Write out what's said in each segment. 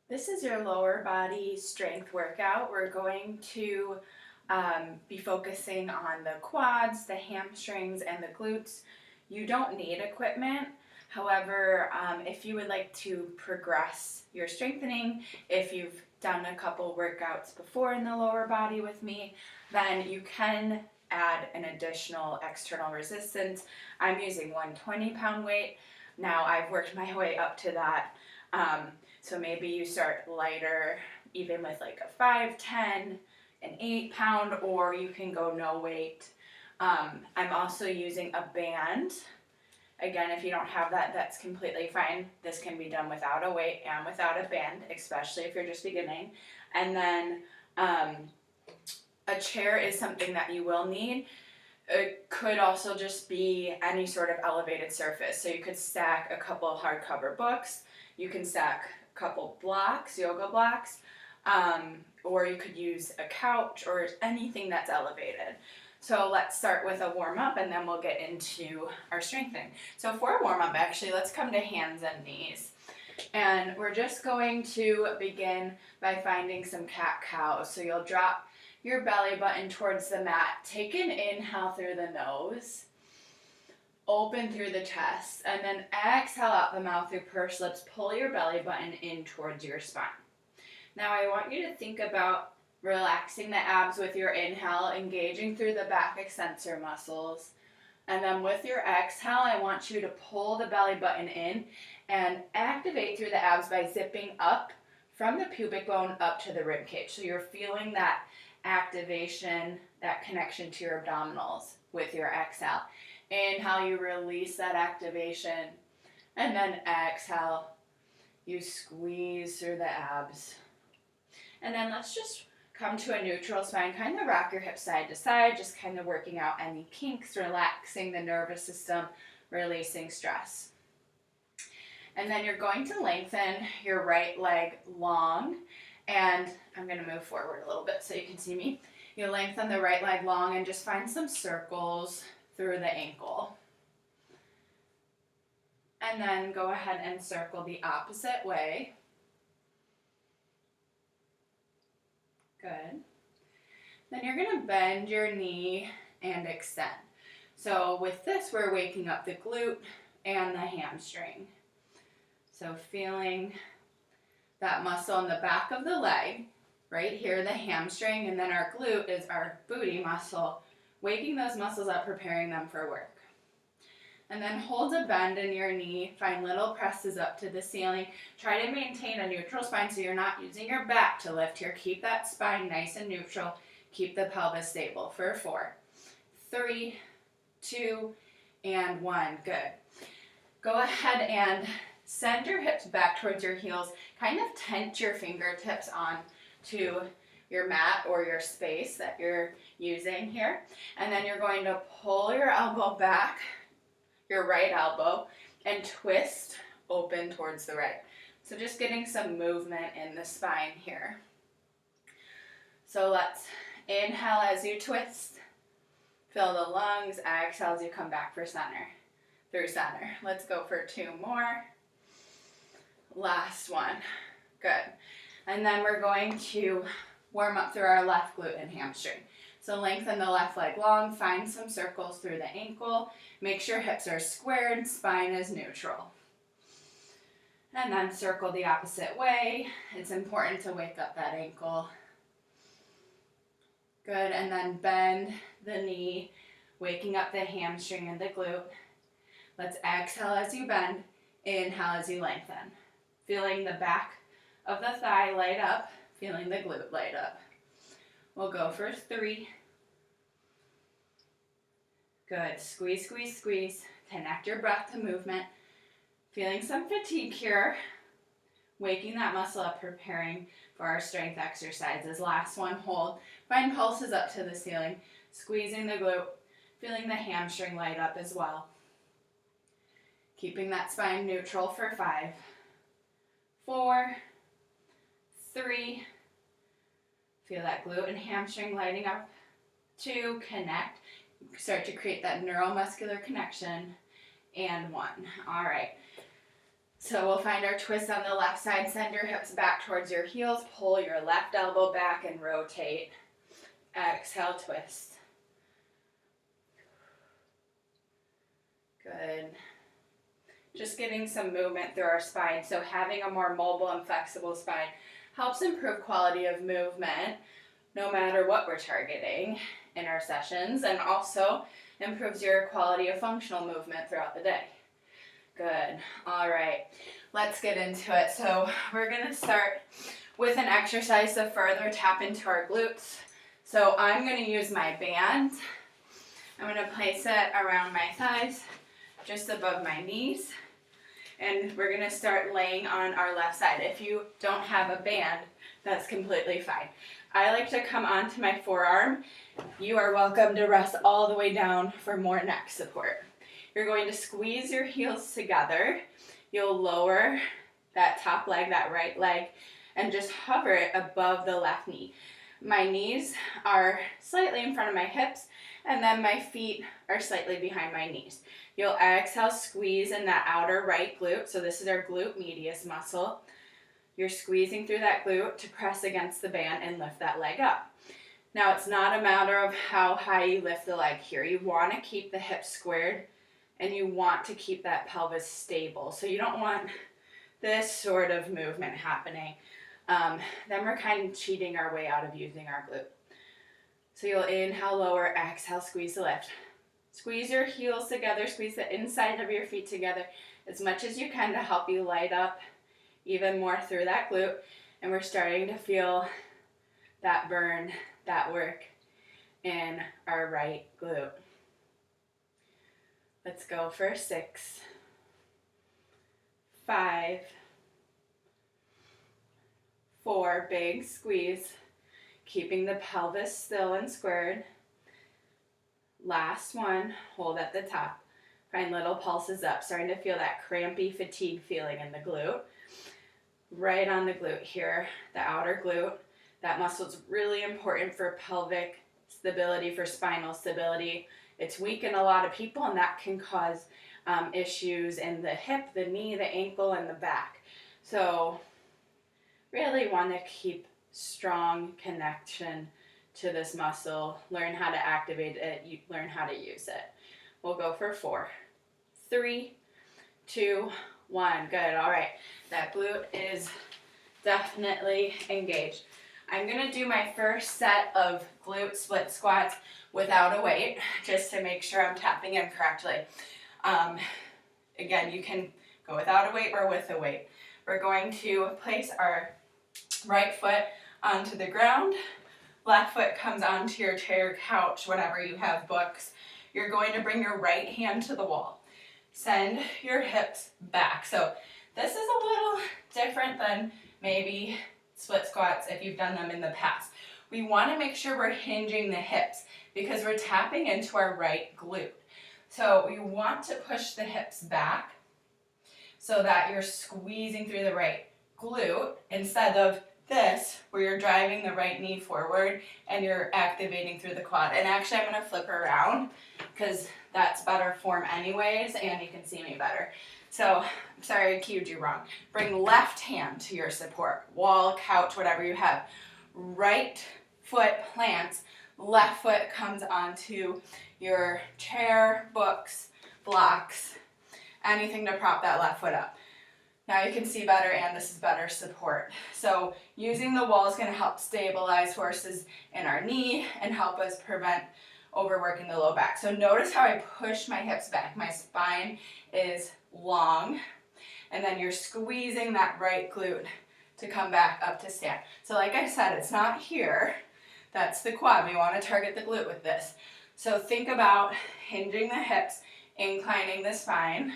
This is your lower body strength workout. We're going to be focusing on the quads, the hamstrings, and the glutes. You don't need equipment. However, if you would like to progress your strengthening, if you've done a couple workouts before in the lower body with me, then you can add an additional external resistance. I'm using 120-pound weight. Now I've worked my way up to that. So maybe you start lighter, even with like a 5, 10, an 8-pound, or you can go no weight. I'm also using a band. Again, if you don't have that, that's completely fine. This can be done without a weight and without a band, especially if you're just beginning. And then a chair is something that you will need. It could also just be any sort of elevated surface. So you could stack a couple of hardcover books. You can stack a couple blocks, yoga blocks, or you could use a couch or anything that's elevated. So let's start with a warm-up and then we'll get into our strengthening. So for a warm-up, actually, let's come to hands and knees. And we're just going to begin by finding some cat-cows. So you'll drop your belly button towards the mat. Take an inhale through the nose. Open through the chest. And then exhale out the mouth through pursed lips. Pull your belly button in towards your spine. Now I want you to think about relaxing the abs with your inhale, engaging through the back extensor muscles. And then with your exhale, I want you to pull the belly button in and activate through the abs by zipping up from the pubic bone up to the rib cage. So you're feeling that activation, that connection to your abdominals with your exhale. Inhale, you release that activation. And then exhale, you squeeze through the abs. And then let's just come to a neutral spine, kind of rock your hips side to side, just kind of working out any kinks, relaxing the nervous system, releasing stress. And then you're going to lengthen your right leg long, and I'm going to move forward a little bit so you can see me. You lengthen the right leg long and just find some circles through the ankle. And then go ahead and circle the opposite way. Good. Then you're going to bend your knee and extend. So with this, we're waking up the glute and the hamstring. So feeling that muscle in the back of the leg, right here, the hamstring, and then our glute is our booty muscle, waking those muscles up, preparing them for work. And then hold a bend in your knee, find little presses up to the ceiling. Try to maintain a neutral spine so you're not using your back to lift here. Keep that spine nice and neutral. Keep the pelvis stable for 4, 3, 2, and 1. Good. Go ahead and send your hips back towards your heels. Kind of tent your fingertips onto your mat or your space that you're using here. And then you're going to pull your elbow back, your right elbow, and twist open towards the right. So just getting some movement in the spine here. So let's inhale as you twist, fill the lungs, exhale as you come back for center, through center. Let's go for 2 more. Last one. Good. And then we're going to warm up through our left glute and hamstring. So lengthen the left leg long, find some circles through the ankle, make sure hips are squared, spine is neutral. And then circle the opposite way. It's important to wake up that ankle. Good, and then bend the knee, waking up the hamstring and the glute. Let's exhale as you bend, inhale as you lengthen. Feeling the back of the thigh light up, feeling the glute light up. We'll go for 3. Good. Squeeze, squeeze, squeeze. Connect your breath to movement. Feeling some fatigue here. Waking that muscle up, preparing for our strength exercises. Last one, hold. Find pulses up to the ceiling. Squeezing the glute. Feeling the hamstring light up as well. Keeping that spine neutral for 5, 4, 3. Feel that glute and hamstring lighting up. 2, connect. Start to create that neuromuscular connection. And 1. All right. So we'll find our twist on the left side. Send your hips back towards your heels. Pull your left elbow back and rotate. Exhale, twist. Good. Just getting some movement through our spine. So having a more mobile and flexible spine helps improve quality of movement no matter what we're targeting in our sessions, and also improves your quality of functional movement throughout the day. Good. All right, let's get into it. So we're going to start with an exercise to further tap into our glutes. So I'm going to use my band. I'm going to place it around my thighs, just above my knees. And we're going to start laying on our left side. If you don't have a band, that's completely fine. I like to come onto my forearm. You are welcome to rest all the way down for more neck support. You're going to squeeze your heels together. You'll lower that top leg, that right leg, and just hover it above the left knee. My knees are slightly in front of my hips, and then my feet are slightly behind my knees. You'll exhale, squeeze in that outer right glute. So this is our glute medius muscle. You're squeezing through that glute to press against the band and lift that leg up. Now, it's not a matter of how high you lift the leg here. You want to keep the hips squared, and you want to keep that pelvis stable. So you don't want this sort of movement happening. Then we're kind of cheating our way out of using our glute. So you'll inhale, lower, exhale, squeeze the lift. Squeeze your heels together, squeeze the inside of your feet together as much as you can to help you light up even more through that glute. And we're starting to feel that burn, that work in our right glute. Let's go for 6, 5, 4, big squeeze, keeping the pelvis still and squared. Last one, hold at the top. Find little pulses up, starting to feel that crampy fatigue feeling in the glute. Right on the glute here, the outer glute. That muscle is really important for pelvic stability, for spinal stability. It's weak in a lot of people, and that can cause issues in the hip, the knee, the ankle, and the back. So really want to keep strong connection to this muscle. Learn how to activate it. You learn how to use it. We'll go for 4, 3, 2, 1. Good. All right. That glute is definitely engaged. I'm going to do my first set of glute split squats without a weight, just to make sure I'm tapping in correctly. Again, you can go without a weight or with a weight. We're going to place our right foot onto the ground. Left foot comes onto your chair, couch, whatever you have, books. You're going to bring your right hand to the wall. Send your hips back. So this is a little different than maybe split squats if you've done them in the past. We want to make sure we're hinging the hips because we're tapping into our right glute. So we want to push the hips back so that you're squeezing through the right glute instead of this, where you're driving the right knee forward and you're activating through the quad. And actually, I'm going to flip around because that's better form anyways, and you can see me better. So, sorry I cued you wrong. Bring left hand to your support, wall, couch, whatever you have. Right foot plants, left foot comes onto your chair, books, blocks, anything to prop that left foot up. Now you can see better, and this is better support. So using the wall is going to help stabilize forces in our knee and help us prevent overworking the low back. So notice how I push my hips back. My spine is long, and then you're squeezing that right glute to come back up to stand. So like I said, it's not here. That's the quad. We want to target the glute with this. So think about hinging the hips, inclining the spine.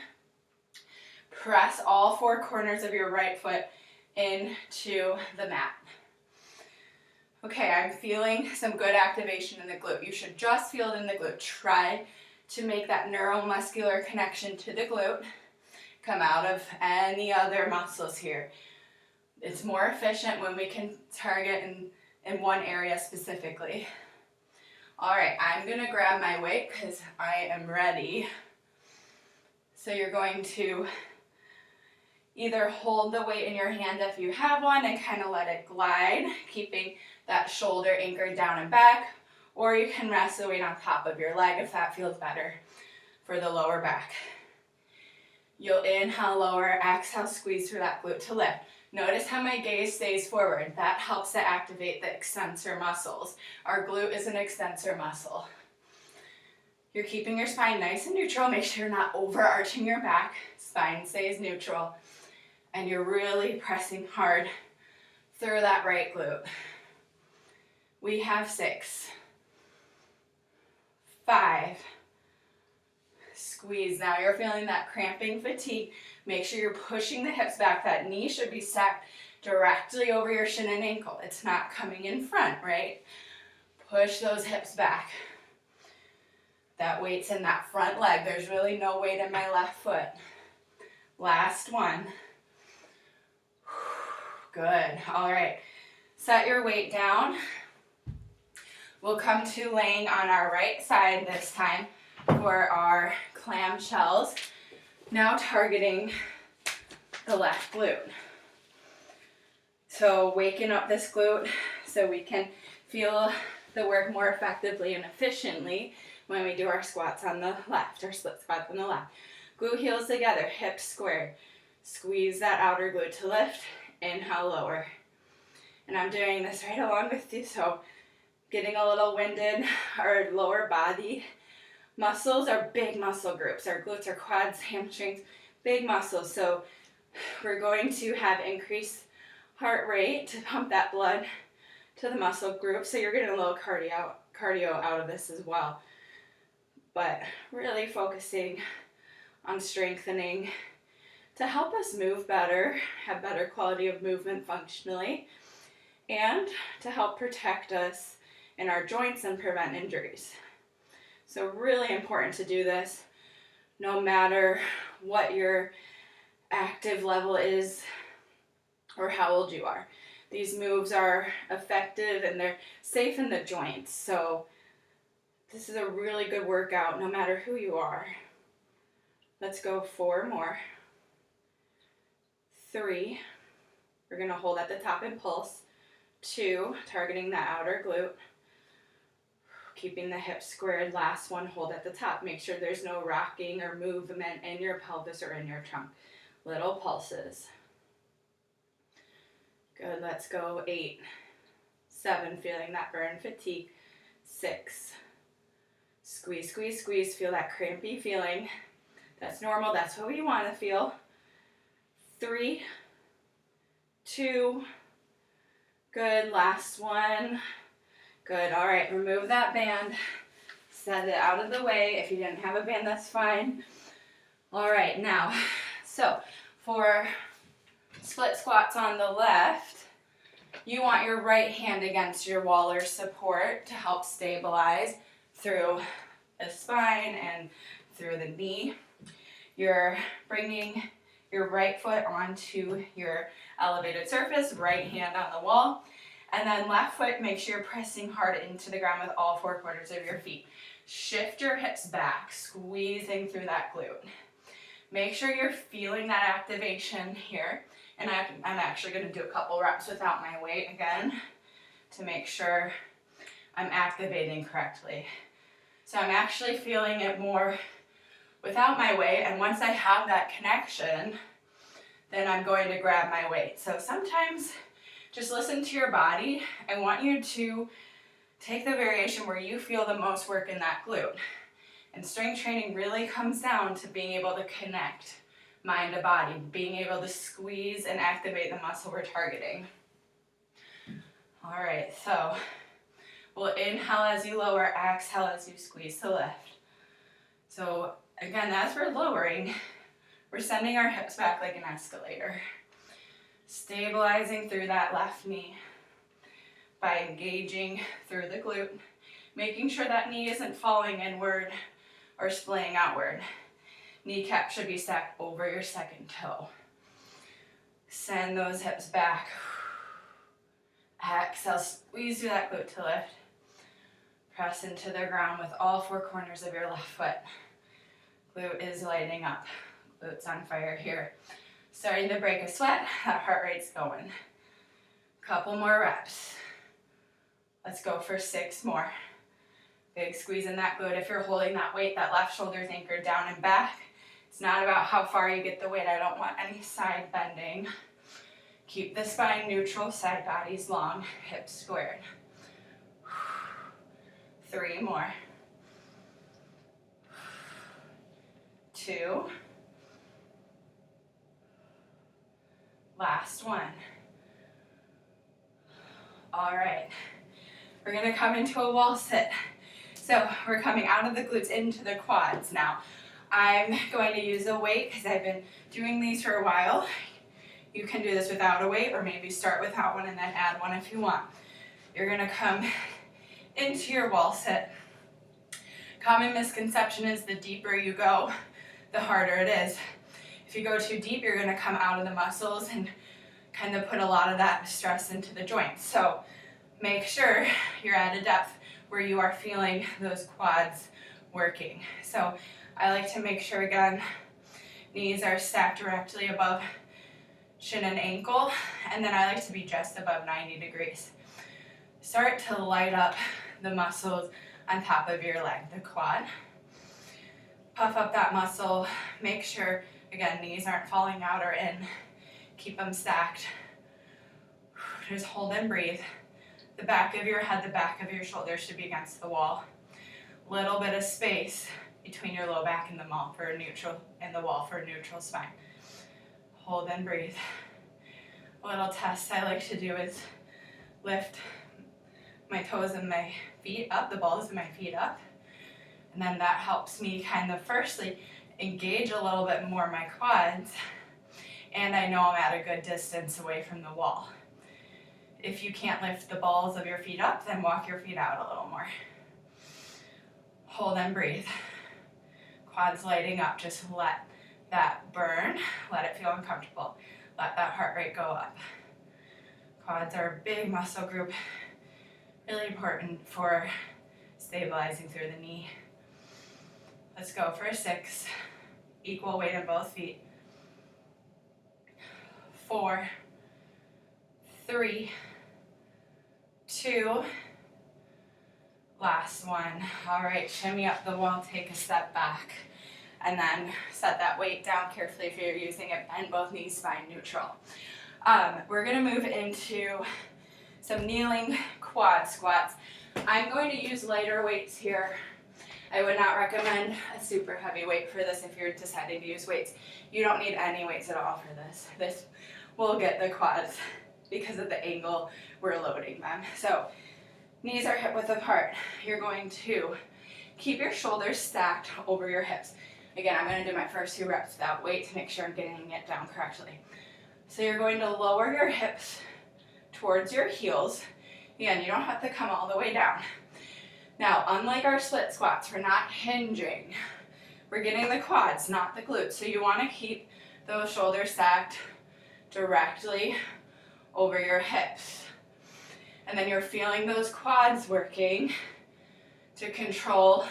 Press all 4 corners of your right foot into the mat. Okay, I'm feeling some good activation in the glute. You should just feel it in the glute. Try to make that neuromuscular connection to the glute come out of any other muscles here. It's more efficient when we can target in one area specifically. All right, I'm gonna grab my weight because I am ready. So you're going to Either hold the weight in your hand if you have one and kind of let it glide, keeping that shoulder anchored down and back, or you can rest the weight on top of your leg if that feels better for the lower back. You'll inhale, lower, exhale, squeeze through that glute to lift. Notice how my gaze stays forward. That helps to activate the extensor muscles. Our glute is an extensor muscle. You're keeping your spine nice and neutral. Make sure you're not overarching your back. Spine stays neutral. And you're really pressing hard through that right glute. We have 6, 5, squeeze. Now you're feeling that cramping fatigue. Make sure you're pushing the hips back. That knee should be stacked directly over your shin and ankle. It's not coming in front, right? Push those hips back. That weight's in that front leg. There's really no weight in my left foot. Last one. Good. All right. Set your weight down. We'll come to laying on our right side this time for our clamshells. Now targeting the left glute. So waking up this glute so we can feel the work more effectively and efficiently when we do our squats on the left, or split squats on the left. Glute heels together, hips squared. Squeeze that outer glute to lift. Inhale, lower. And I'm doing this right along with you, so getting a little winded. Our lower body muscles are big muscle groups. Our glutes, our quads, hamstrings, big muscles. So we're going to have increased heart rate to pump that blood to the muscle group. So you're getting a little cardio out of this as well. But really focusing on strengthening to help us move better, have better quality of movement functionally, and to help protect us in our joints and prevent injuries. So really important to do this no matter what your active level is or how old you are. These moves are effective and they're safe in the joints. So this is a really good workout no matter who you are. Let's go 4 more. 3, we're going to hold at the top and pulse. 2, targeting that outer glute. Keeping the hips squared. Last one, hold at the top. Make sure there's no rocking or movement in your pelvis or in your trunk. Little pulses. Good, let's go 8, 7, feeling that burn fatigue. 6, squeeze, squeeze, squeeze. Feel that crampy feeling. That's normal, that's what we want to feel. 3, 2, good, last one. Good, all right, remove that band. Set it out of the way. If you didn't have a band, that's fine. All right, now, so for split squats on the left, you want your right hand against your wall or support to help stabilize through the spine and through the knee. You're bringing your right foot onto your elevated surface, right hand on the wall, and then left foot, make sure you're pressing hard into the ground with all 4 corners of your feet. Shift your hips back, squeezing through that glute. Make sure you're feeling that activation here, and I'm actually going to do a couple reps without my weight again to make sure I'm activating correctly. So I'm actually feeling it more without my weight, and once I have that connection, then I'm going to grab my weight. So sometimes just listen to your body. I want you to take the variation where you feel the most work in that glute. And strength training really comes down to being able to connect mind to body, being able to squeeze and activate the muscle we're targeting. All right, so we'll inhale as you lower, exhale as you squeeze to lift. So again, as we're lowering, we're sending our hips back like an escalator. Stabilizing through that left knee by engaging through the glute, making sure that knee isn't falling inward or splaying outward. Kneecap should be stacked over your second toe. Send those hips back. Exhale, squeeze through that glute to lift. Press into the ground with all 4 corners of your left foot. Glute is lighting up. Glutes on fire here. Starting to break a sweat, that heart rate's going. Couple more reps. Let's go for 6 more. Big squeeze in that glute. If you're holding that weight, that left shoulder's anchored down and back. It's not about how far you get the weight. I don't want any side bending. Keep the spine neutral, side body's long, hips squared. 3 more. 2. Last one. All right. We're gonna come into a wall sit. So we're coming out of the glutes into the quads now. I'm going to use a weight because I've been doing these for a while. You can do this without a weight or maybe start without one and then add one if you want. You're gonna come into your wall sit. Common misconception is the deeper you go, the harder it is. If you go too deep, you're gonna come out of the muscles and kind of put a lot of that stress into the joints. So make sure you're at a depth where you are feeling those quads working. So I like to make sure, again, knees are stacked directly above shin and ankle, and then I like to be just above 90 degrees. Start to light up the muscles on top of your leg, the quad. Puff up that muscle. Make sure, again, knees aren't falling out or in. Keep them stacked. Just hold and breathe. The back of your head, the back of your shoulders should be against the wall. Little bit of space between your low back and the wall for a neutral spine. Hold and breathe. A little test I like to do is lift my toes and my feet up, the balls of my feet up. And then that helps me kind of firstly engage a little bit more my quads, and I know I'm at a good distance away from the wall. If you can't lift the balls of your feet up, then walk your feet out a little more. Hold and breathe. Quads lighting up, just let that burn, let it feel uncomfortable. Let that heart rate go up. Quads are a big muscle group, really important for stabilizing through the knee. Let's go for 6. Equal weight in both feet. 4, 3, 2, last one. All right, shimmy up the wall, take a step back, and then set that weight down carefully if you're using it. Bend both knees, spine neutral. We're gonna move into some kneeling quad squats. I'm going to use lighter weights here. I would not recommend a super heavy weight for this if you're deciding to use weights. You don't need any weights at all for this. This will get the quads because of the angle we're loading them. So knees are hip width apart. You're going to keep your shoulders stacked over your hips. Again, I'm going to do my first 2 reps without weight to make sure I'm getting it down correctly. So you're going to lower your hips towards your heels. Again, you don't have to come all the way down. Now, unlike our split squats, we're not hinging. We're getting the quads, not the glutes. So you want to keep those shoulders stacked directly over your hips. And then you're feeling those quads working to control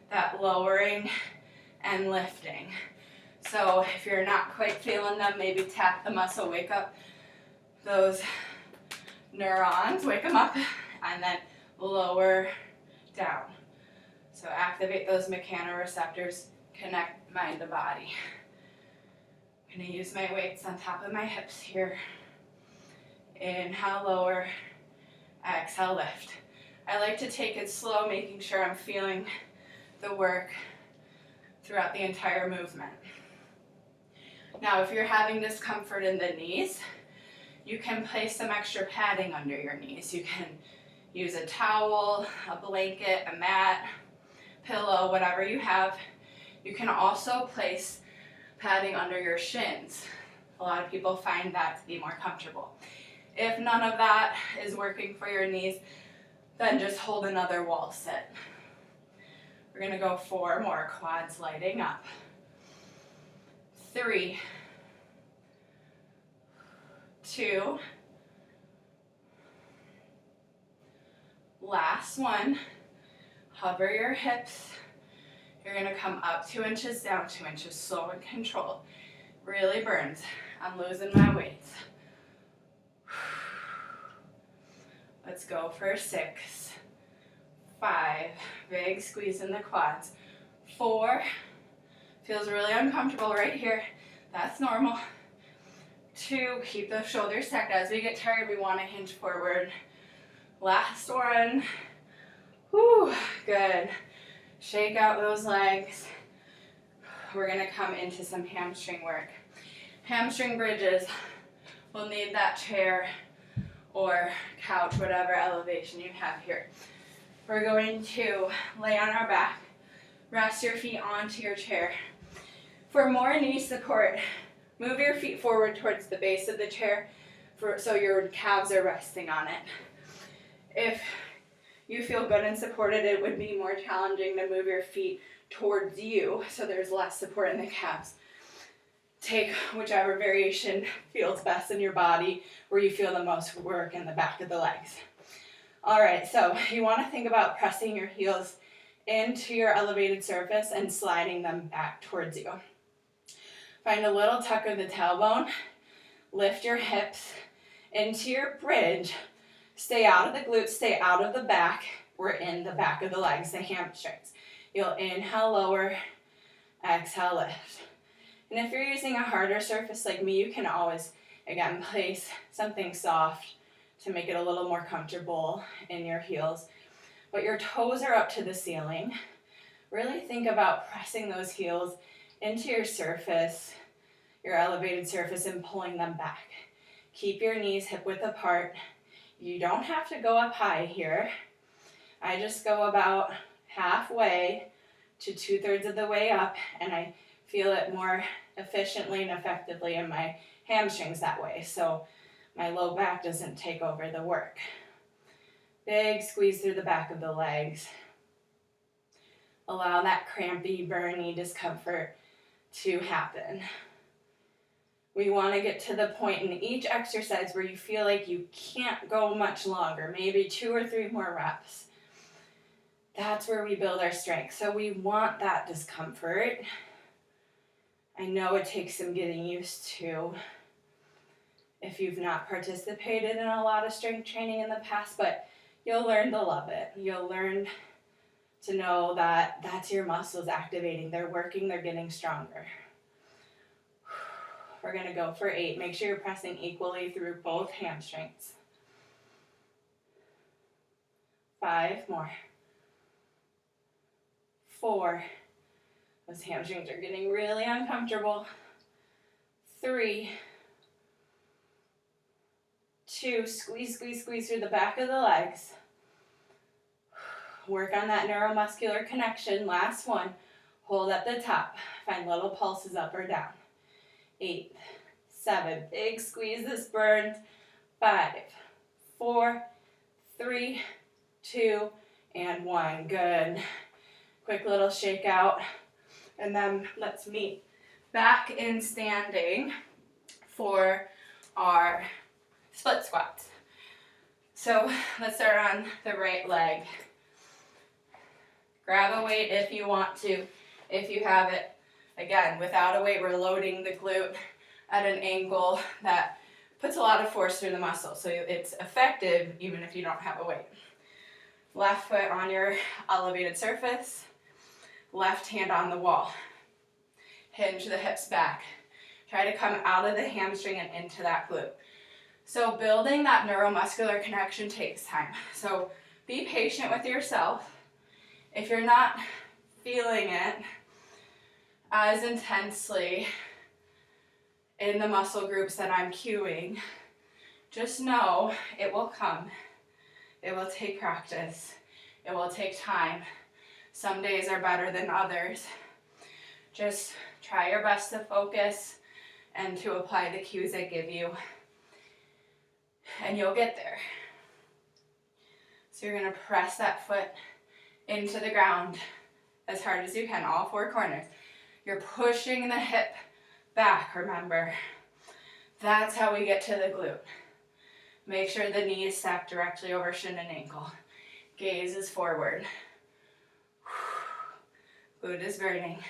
that lowering and lifting. So if you're not quite feeling them, maybe tap the muscle, wake up those neurons, wake them up, and then lower down. So activate those mechanoreceptors, connect mind to body. I'm going to use my weights on top of my hips here. Inhale, lower, exhale, lift. I like to take it slow, making sure I'm feeling the work throughout the entire movement. Now, if you're having discomfort in the knees, you can place some extra padding under your knees. You can use a towel, a blanket, a mat, pillow, whatever you have. You can also place padding under your shins. A lot of people find that to be more comfortable. If none of that is working for your knees, then just hold another wall sit. We're going to go 4 more, quads lighting up. 3, 2, last one. Hover your hips. You're going to come up 2 inches, down 2 inches, slow and controlled. really burns. I'm losing my weights. Let's go for 6, 5, big squeeze in the quads. 4, feels really uncomfortable right here. That's normal. 2, keep the shoulders tucked. As we get tired, we want to hinge forward. Last one. Whew, good. Shake out those legs. We're gonna come into some hamstring work. Hamstring bridges. We'll need that chair or couch, whatever elevation you have here. We're going to lay on our back, rest your feet onto your chair. For more knee support, move your feet forward towards the base of the chair so your calves are resting on it. If you feel good and supported, it would be more challenging to move your feet towards you so there's less support in the calves. Take whichever variation feels best in your body, where you feel the most work in the back of the legs. All right, so you want to think about pressing your heels into your elevated surface and sliding them back towards you. Find a little tuck of the tailbone, lift your hips into your bridge, stay out of the glutes, stay out of the back. We're in the back of the legs, the hamstrings. You'll inhale, lower, exhale, lift. And if you're using a harder surface like me, you can always, again, place something soft to make it a little more comfortable in your heels. But your toes are up to the ceiling. Really think about pressing those heels into your surface, your elevated surface, and pulling them back. Keep your knees hip width apart. You don't have to go up high here. I just go about halfway to 2/3 of the way up, and I feel it more efficiently and effectively in my hamstrings that way, so my low back doesn't take over the work. Big squeeze through the back of the legs. Allow that crampy, burny discomfort to happen. We want to get to the point in each exercise where you feel like you can't go much longer, maybe 2 or 3 more reps. That's where we build our strength. So we want that discomfort. I know it takes some getting used to if you've not participated in a lot of strength training in the past, but you'll learn to love it. You'll learn to know that that's your muscles activating. They're working, they're getting stronger. We're going to go for 8. Make sure you're pressing equally through both hamstrings. 5 more. 4. Those hamstrings are getting really uncomfortable. 3. 2. Squeeze, squeeze, squeeze through the back of the legs. Work on that neuromuscular connection. Last one. Hold at the top. Find little pulses up or down. 8, 7. Big squeeze. This burns. 5, 4, 3, 2, and 1. Good. Quick little shake out. And then let's meet back in standing for our split squats. So let's start on the right leg. Grab a weight if you want to. If you have it, again, without a weight, we're loading the glute at an angle that puts a lot of force through the muscle. So it's effective even if you don't have a weight. Left foot on your elevated surface. Left hand on the wall. Hinge the hips back. Try to come out of the hamstring and into that glute. So building that neuromuscular connection takes time. So be patient with yourself. If you're not feeling it as intensely in the muscle groups that I'm cueing, just know it will come. It will take practice. It will take time. Some days are better than others. Just try your best to focus and to apply the cues I give you, and you'll get there. So you're going to press that foot into the ground as hard as you can, all 4 corners. You're pushing the hip back, remember. That's how we get to the glute. Make sure the knee is stacked directly over shin and ankle. Gaze is forward. Glute is burning.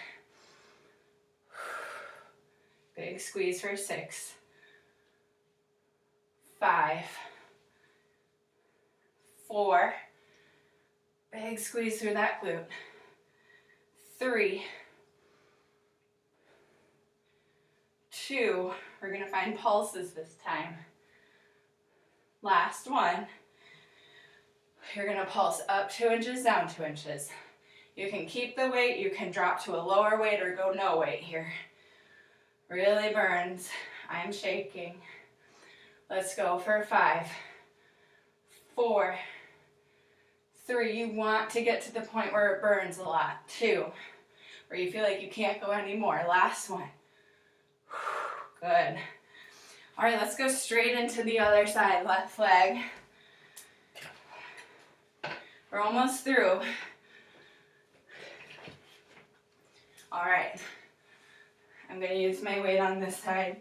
Big squeeze for 6, 5, 4, big squeeze through that glute, 3, 2, we're gonna find pulses this time. Last one. You're gonna pulse up 2 inches, down 2 inches. You can keep the weight, you can drop to a lower weight or go no weight here. Really burns. I'm shaking. Let's go for 5, 4, 3. You want to get to the point where it burns a lot. 2, where you feel like you can't go anymore. Last one. Good. All right, let's go straight into the other side, left leg. We're almost through. All right. I'm going to use my weight on this side.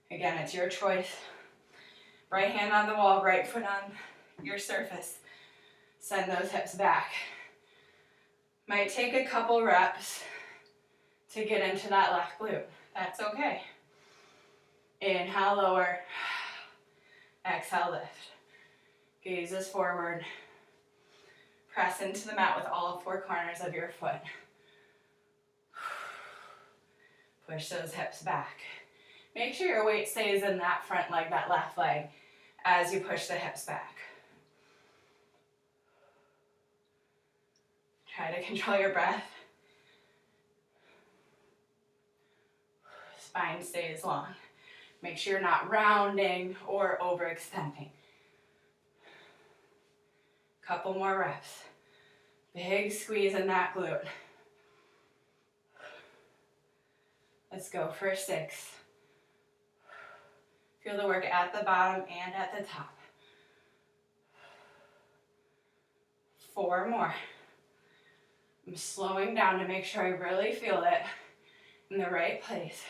Again, it's your choice. Right hand on the wall, right foot on your surface. Send those hips back. Might take a couple reps to get into that left glute. That's okay. Inhale, lower. Exhale, lift. Gazes forward. Press into the mat with all 4 corners of your foot. Push those hips back. Make sure your weight stays in that front leg, that left leg, as you push the hips back. Try to control your breath. Spine stays long. Make sure you're not rounding or overextending. Couple more reps. Big squeeze in that glute. Let's go for 6. Feel the work at the bottom and at the top. 4 more. I'm slowing down to make sure I really feel it in the right place.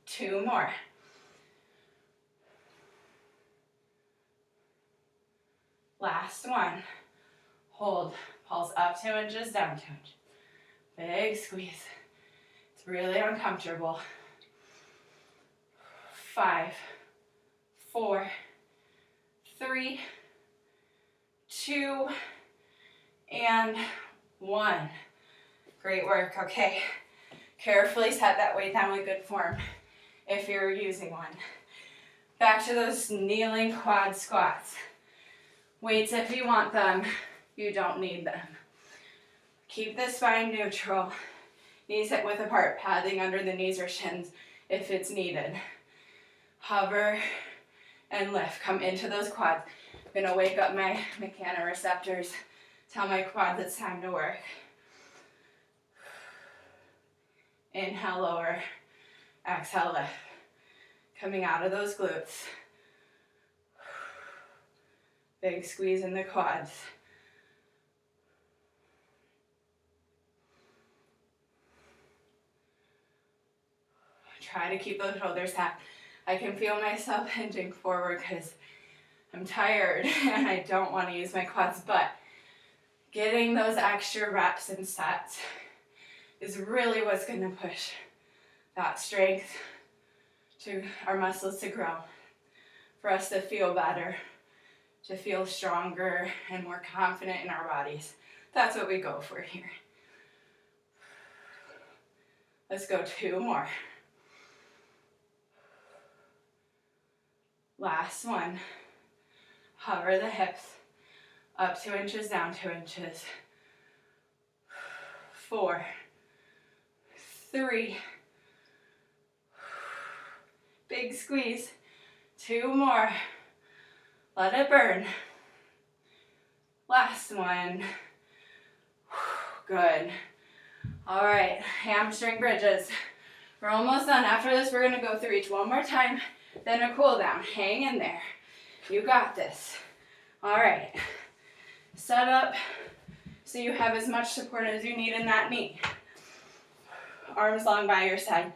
2 more. Last one. Hold. Pulse up 2 inches, down 2 inches. Big squeeze. It's really uncomfortable. 5, 4, 3, 2, and 1. Great work. Okay. Carefully set that weight down with good form if you're using one. Back to those kneeling quad squats. Weights if you want them. You don't need them. Keep the spine neutral. Knees hip width apart, padding under the knees or shins if it's needed. Hover and lift. Come into those quads. I'm gonna wake up my mechanoreceptors. Tell my quads it's time to work. Inhale, lower. Exhale, lift. Coming out of those glutes. Big squeeze in the quads. Try to keep those shoulders tapped. I can feel myself hinging forward because I'm tired and I don't want to use my quads, but getting those extra reps and sets is really what's going to push that strength to our muscles to grow, for us to feel better, to feel stronger and more confident in our bodies. That's what we go for here. Let's go 2 more. Last one. Hover the hips up 2 inches, down 2 inches. 4, 3, big squeeze. 2 more. Let it burn. Last one. Good. All right, hamstring bridges. We're almost done. After this, we're gonna go through each one more time, then a cool down. Hang in there. You got this. All right. Set up so you have as much support as you need in that knee. Arms long by your side.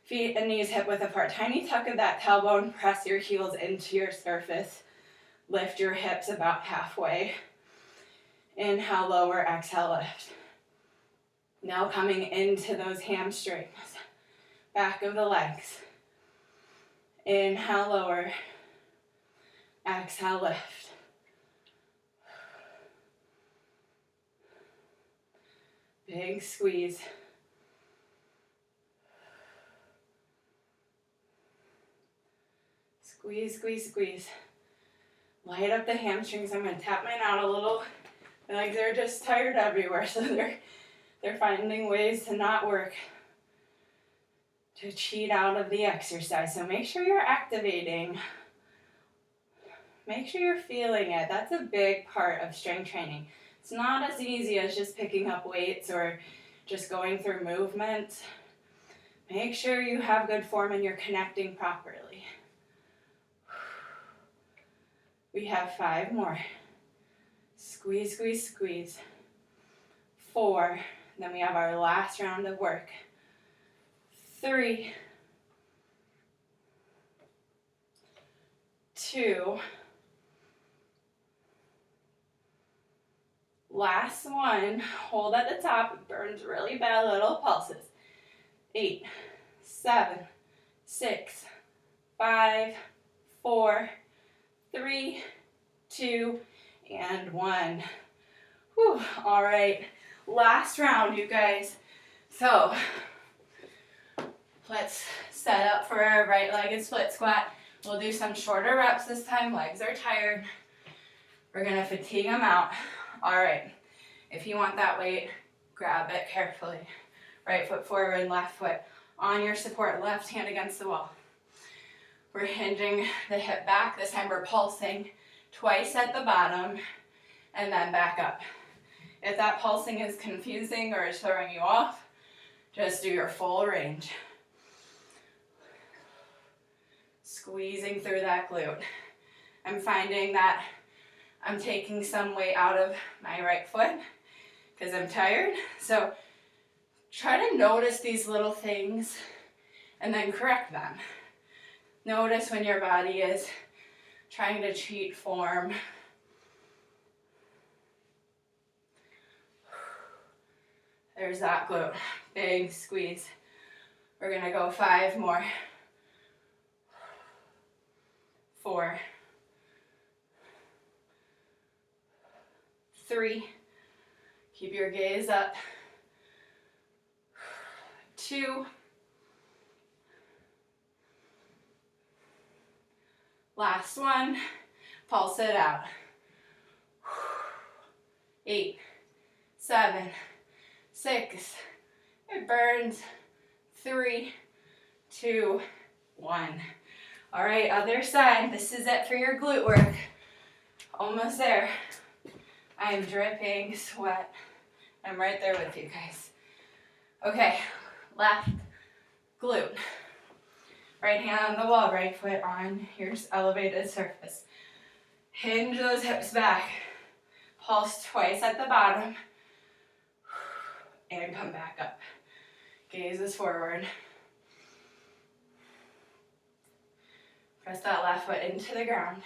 Feet and knees hip width apart. Tiny tuck of that tailbone. Press your heels into your surface. Lift your hips about halfway. Inhale, lower, exhale, lift. Now coming into those hamstrings. Back of the legs. Inhale, lower. Exhale, lift. Big squeeze. Squeeze, squeeze, squeeze. Light up the hamstrings. I'm going to tap mine out a little. My legs are just tired everywhere, so they're finding ways to not work, to cheat out of the exercise. So make sure you're activating. Make sure you're feeling it. That's a big part of strength training. It's not as easy as just picking up weights or just going through movements. Make sure you have good form and you're connecting properly. We have 5 more. Squeeze, squeeze, squeeze. 4. Then we have our last round of work. 3. 2. Last one. Hold at the top. It burns really bad. Little pulses. 8, 7, 6, 5, 4, 3, 2, and 1. Whew. All right. Last round, you guys. So let's set up for our right-legged split squat. We'll do some shorter reps this time. Legs are tired. We're going to fatigue them out. All right. If you want that weight, grab it carefully. Right foot forward, left foot on your support, left hand against the wall. We're hinging the hip back. This time we're pulsing twice at the bottom and then back up. If that pulsing is confusing or is throwing you off, just do your full range. Squeezing through that glute. I'm finding that I'm taking some weight out of my right foot because I'm tired. So try to notice these little things and then correct them. Notice when your body is trying to cheat form. There's that glute. Big squeeze. We're going to go 5 more. 4. 3. Keep your gaze up. 2. Last one. Pulse it out. 8, 7, 6. It burns. 3, 2, 1. All right, other side. This is it for your glute work. Almost there. I am dripping sweat. I'm right there with you guys. Okay, left glute. Right hand on the wall, right foot on your elevated surface. Hinge those hips back. Pulse twice at the bottom. And come back up. Gaze is forward. Press that left foot into the ground.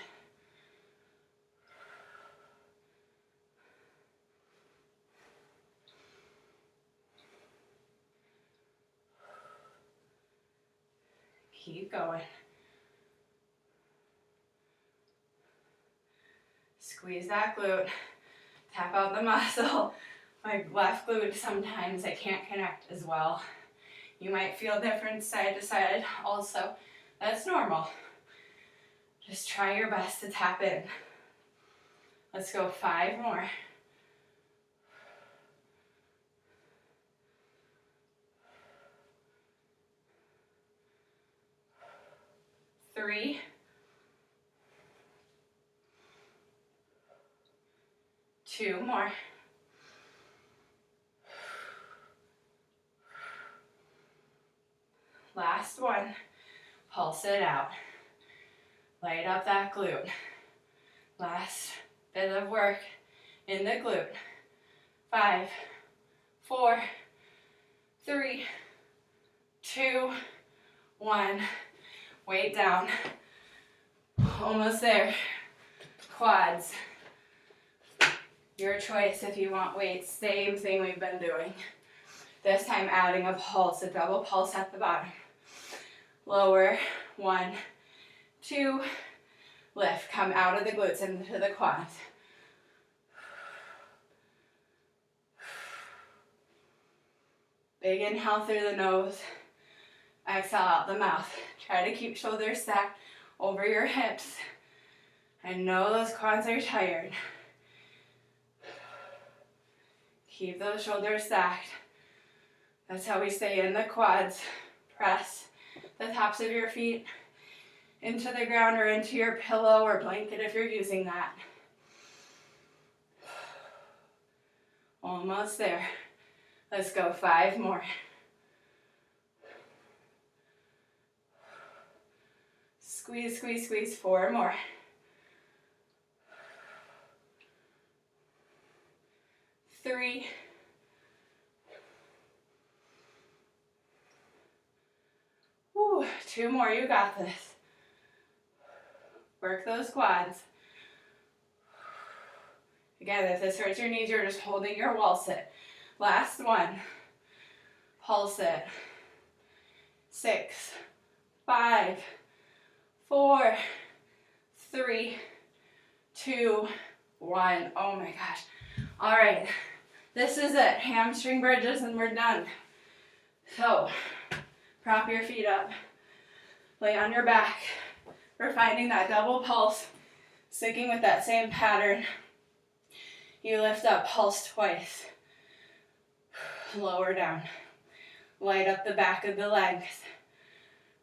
Keep going. Squeeze that glute. Tap out the muscle. My left glute, sometimes I can't connect as well. You might feel different side to side also. That's normal. Just try your best to tap in. Let's go 5 more. 3. 2 more. Last one. Pulse it out. Light up that glute. Last bit of work in the glute. 5, 4, 3, 2, 1. Weight down. Almost there. Quads. Your choice if you want weights. Same thing we've been doing. This time adding a pulse, a double pulse at the bottom. Lower. 1, 2, lift. Come out of the glutes into the quads. Big inhale through the nose. Exhale out the mouth. Try to keep shoulders stacked over your hips. I know those quads are tired. Keep those shoulders stacked. That's how we stay in the quads. Press the tops of your feet into the ground or into your pillow or blanket if you're using that. Almost there. Let's go 5 more. Squeeze, squeeze, squeeze. 4 more. 3. 2 more. You got this. Work those quads. Again, if this hurts your knees, you're just holding your wall sit. Last one. Pulse it. 6, 5, 4, 3, 2, 1. Oh my gosh. All right. This is it. Hamstring bridges and we're done. So, prop your feet up. Lay on your back. We're finding that double pulse, sticking with that same pattern. You lift up, pulse twice. Lower down. Light up the back of the legs.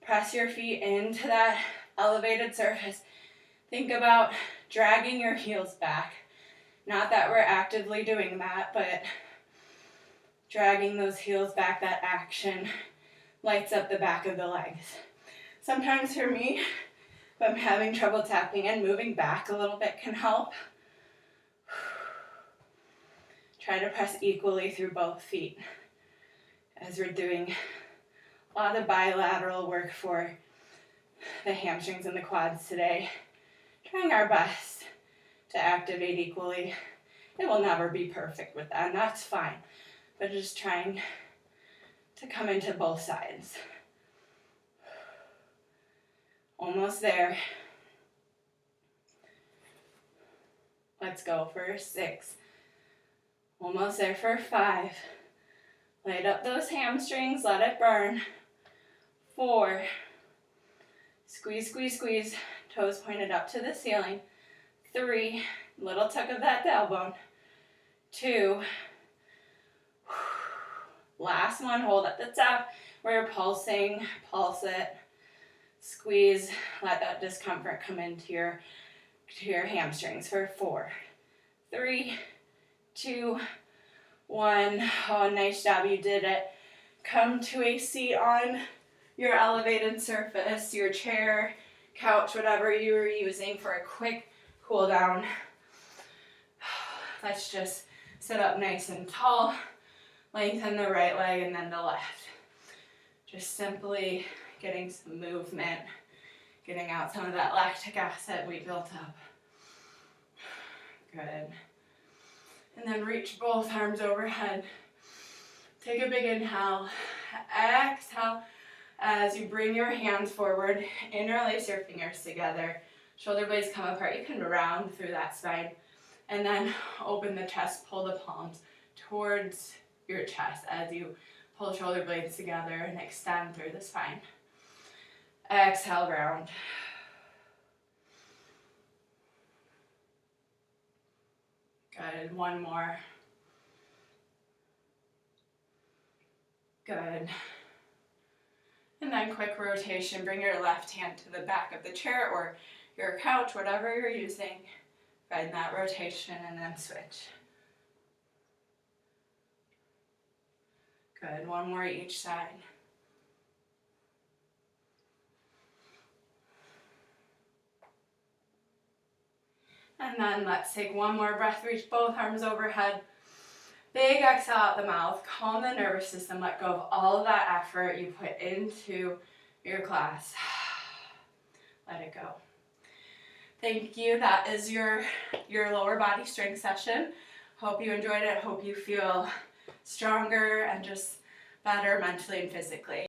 Press your feet into that elevated surface. Think about dragging your heels back. Not that we're actively doing that, but dragging those heels back, that action lights up the back of the legs. Sometimes for me, if I'm having trouble tapping and moving back a little bit can help. Try to press equally through both feet as we're doing a lot of bilateral work for the hamstrings and the quads today. Trying our best to activate equally. It will never be perfect with that, and that's fine. But just trying to come into both sides. Almost there. Let's go for 6. Almost there for 5. Light up those hamstrings, let it burn. 4. Squeeze, squeeze, squeeze. Toes pointed up to the ceiling. 3. Little tuck of that tailbone. 2. Last one, hold at the top. We're pulsing, pulse it. Squeeze, let that discomfort come into your hamstrings for 4, 3, 2, 1. Oh, nice job, you did it. Come to a seat on your elevated surface, your chair, couch, whatever you were using for a quick cool down. Let's just sit up nice and tall, lengthen the right leg and then the left. Just simply getting some movement, getting out some of that lactic acid we built up. Good. And then reach both arms overhead. Take a big inhale. Exhale as you bring your hands forward. Interlace your fingers together. Shoulder blades come apart. You can round through that spine. And then open the chest, pull the palms towards your chest as you pull shoulder blades together and extend through the spine. Exhale, round. Good, 1 more. Good. And then quick rotation, bring your left hand to the back of the chair or your couch, whatever you're using. Find that rotation and then switch. Good, 1 more each side. And then let's take 1 more breath, reach both arms overhead. Big exhale out the mouth, calm the nervous system, let go of all of that effort you put into your class. Let it go. Thank you, that is your lower body strength session. Hope you enjoyed it, hope you feel stronger and just better mentally and physically.